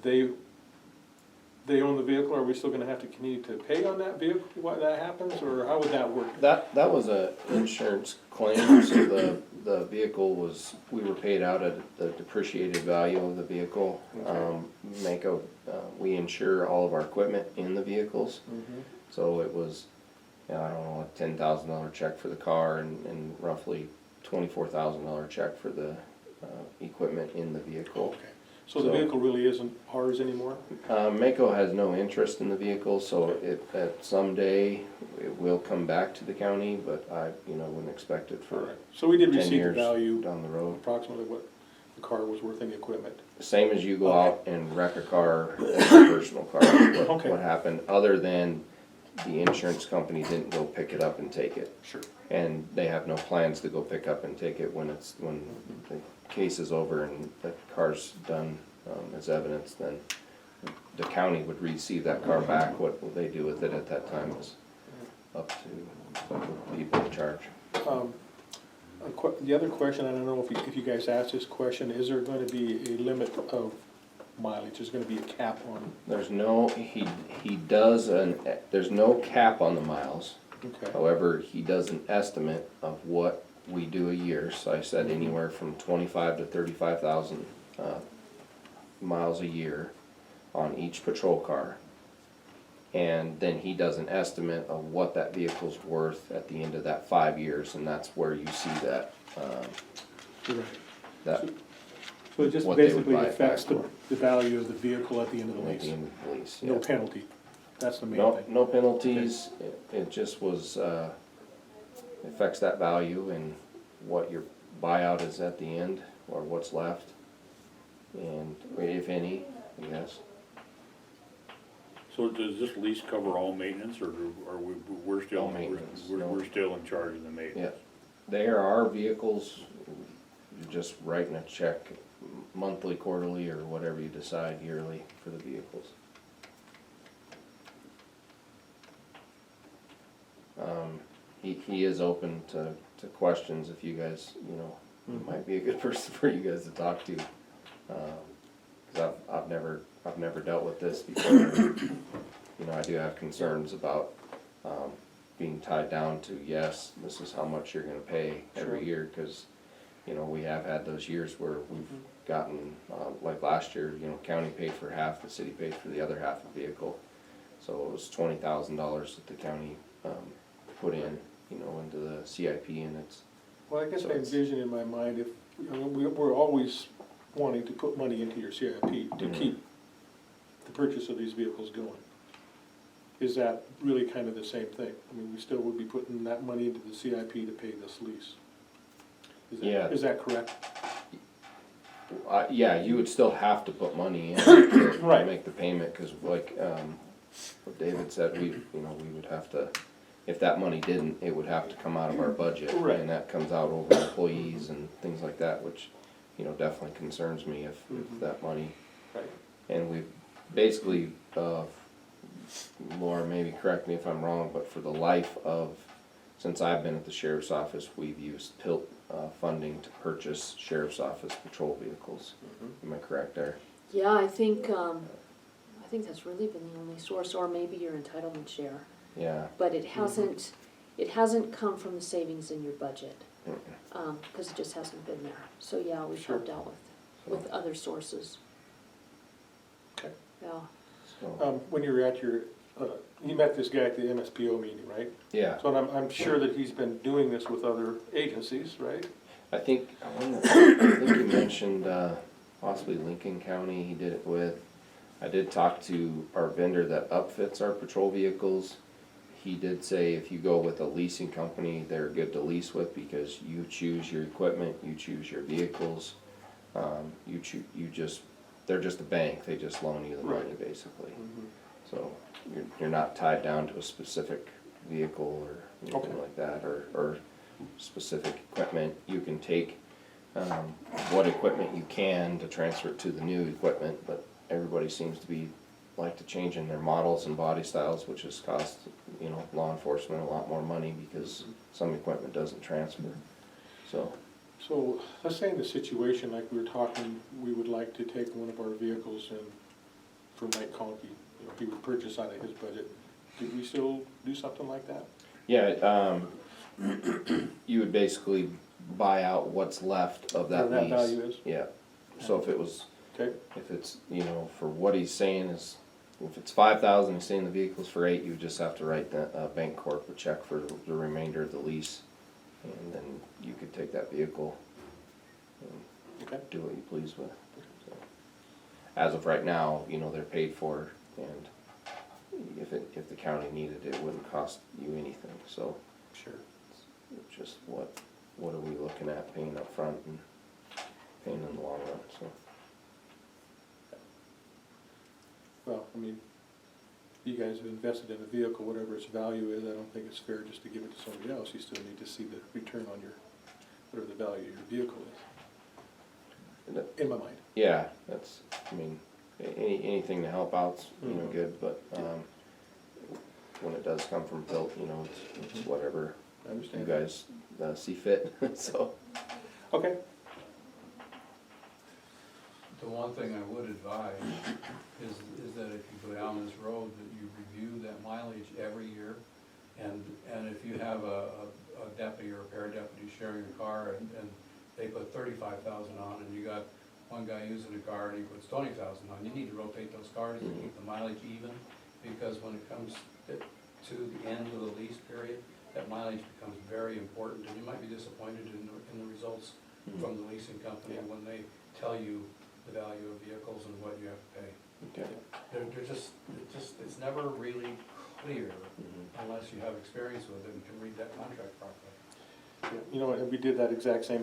They own the vehicle, are we still gonna have to continue to pay on that vehicle while that happens, or how would that work? That was a insurance claim, so the vehicle was, we were paid out at the depreciated value of the vehicle. Mako, we insure all of our equipment in the vehicles, so it was, I don't know, a $10,000 check for the car and roughly $24,000 check for the equipment in the vehicle. Okay, so the vehicle really isn't ours anymore? Mako has no interest in the vehicle, so at someday it will come back to the county, but I, wouldn't expect it for So we did 10 receive the years value, down the road. approximately what the car was worth in the equipment. Same as you go out and wreck a car, it's a personal car, Okay. what happened, other than the insurance company didn't go pick it up and take it. Sure. And they have no plans to go pick up and take it when the case is over and the car's done as evidence, then the county would receive that car back. What they do with it at that time is up to the people in charge. The other question, I don't know if you guys asked this question, is there going to be a limit of mileage? Is there going to be a cap on? There's no, he does there's no cap on the miles. Okay. However, he does an estimate of what we do a year, so I said anywhere from 25 to 35,000 miles a year on each patrol car. And then he does an estimate of what that vehicle's worth at the end of that 5 years, and that's where you see that, Right. that So it just what they would basically buy it affects back the value of the vehicle at the end of the at lease. the end of the lease. No yeah. penalty, that's the main No, thing. no penalties, it just was, affects that value and what your buyout is at the end, or what's left, and if any, I guess. So does this lease cover all maintenance, or are we're still, All maintenance, no. we're still in charge of the maintenance? There are vehicles, you're just writing a check monthly, quarterly, or whatever you decide yearly for the vehicles. He is open to questions if you guys, you know, he might be a good person for you guys to talk to. Cause I've never dealt with this before. You know, I do have concerns about, being tied down to, yes, this is how much you're gonna pay every Sure. year, cause, you know, we have had those years where we've gotten, like last year, you know, county paid for half, the city paid for the other half of the vehicle. So it was $20,000 that the county, put in, you know, into the CIP, and it's, Well, I guess So I it's- envision in my mind, if, you know, we're always wanting to put money into your CIP to Mhm. keep the purchase of these vehicles going. Is that really kind of the same thing? I mean, we still would be putting that money into the CIP to pay this lease. Yeah. Is that correct? yeah, you would still have to put money in to Right. make the payment, cause like, what David said, we would have to, if that money didn't, it would have to come out of our budget. Right. And that comes out over employees and things like that, which, you know, definitely concerns me if that money. Right. And we've basically, Laura, maybe correct me if I'm wrong, but for the life of, since I've been at the sheriff's office, we've used PILT funding to purchase sheriff's office patrol vehicles. Am I correct there? Yeah, I think that's really been the only source, or maybe your entitlement share. Yeah. But it hasn't come from the savings in your budget, because it just hasn't been there. So, yeah, we've Sure. helped out with other sources. Okay. Yeah. So, When you were at your, you met this guy at the MSPO meeting, right? yeah, So I'm sure that he's been doing this with other agencies, right? I think you mentioned, possibly Lincoln County he did it with. I did talk to our vendor that upfits our patrol vehicles. He did say if you go with a leasing company, they're good to lease with because you choose your equipment, you choose your vehicles. They're just a bank, they just loan you the money Right. basically. So you're not tied down to a specific vehicle or anything Okay. like that, or specific equipment. You can take, what equipment you can to transfer it to the new equipment, but everybody seems to be, like to change in their models and body styles, which has cost, you know, law enforcement a lot more money because some equipment doesn't transfer, so. So let's say in the situation like we were talking, we would like to take one of our vehicles and for Mike Conkey, you know, he would purchase out of his budget. Could we still do something like that? Yeah, you would basically buy out what's left of that Whatever lease. that value is? Yeah, so if it was, Okay, if it's, you know, for what he's saying is, if it's 5,000, he's saying the vehicle's for 8, you would just have to write the, Bank Corp a check for the remainder of the lease. And then you could take that vehicle and okay. do what you please with. So, as of right now, you know, they're paid for, and if the county needed it, it wouldn't cost you anything, so. Sure. It's just what are we looking at paying up front and paying in the long run, so. Well, I mean, you guys have invested in a vehicle, whatever its value is, I don't think it's fair just to give it to somebody else. You still need to see the return on your, whatever the value of your vehicle is, in my mind. Yeah, that's, I mean, anything to help out's, you know, good, but, when it does come from PILT, you know, it's whatever I you understand. guys, see fit, so. Okay, The one thing I would advise is that if you go down this road, that you review that mileage every year. And if you have a deputy or a paradeputy sharing a car and they put 35,000 on and you got one guy using a car and he puts 20,000 on, you need to rotate those cars to keep the mileage even. Because when it comes to the end of the lease period, that mileage becomes very important, and you might be disappointed in the results from the leasing company when they tell you the value of vehicles and what you have to pay. Okay. It's never really clear unless you have experience with it and can read that contract properly. yeah, you know, and we did that exact same